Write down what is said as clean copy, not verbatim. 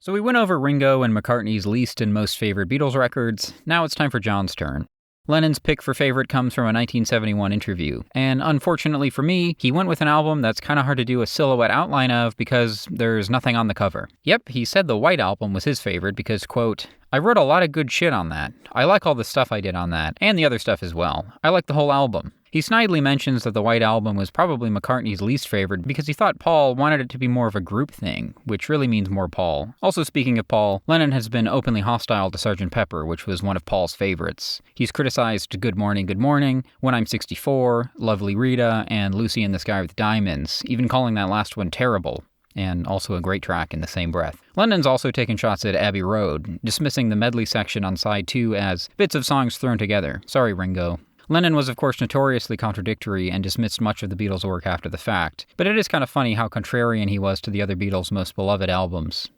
So we went over Ringo and McCartney's least and most favorite Beatles records. Now it's time for John's turn. Lennon's pick for favorite comes from a 1971 interview, and unfortunately for me, he went with an album that's kind of hard to do a silhouette outline of because there's nothing on the cover. Yep, he said the White Album was his favorite because, quote, "I wrote a lot of good shit on that. I like all the stuff I did on that, and the other stuff as well. I like the whole album." He snidely mentions that the White Album was probably McCartney's least favorite because he thought Paul wanted it to be more of a group thing, which really means more Paul. Also, speaking of Paul, Lennon has been openly hostile to Sgt. Pepper, which was one of Paul's favorites. He's criticized Good Morning, When I'm 64, Lovely Rita, and Lucy in the Sky with Diamonds, even calling that last one terrible, and also a great track in the same breath. Lennon's also taken shots at Abbey Road, dismissing the medley section on side 2 as bits of songs thrown together. Sorry, Ringo. Lennon was of course notoriously contradictory and dismissed much of the Beatles' work after the fact, but it is kind of funny how contrarian he was to the other Beatles' most beloved albums.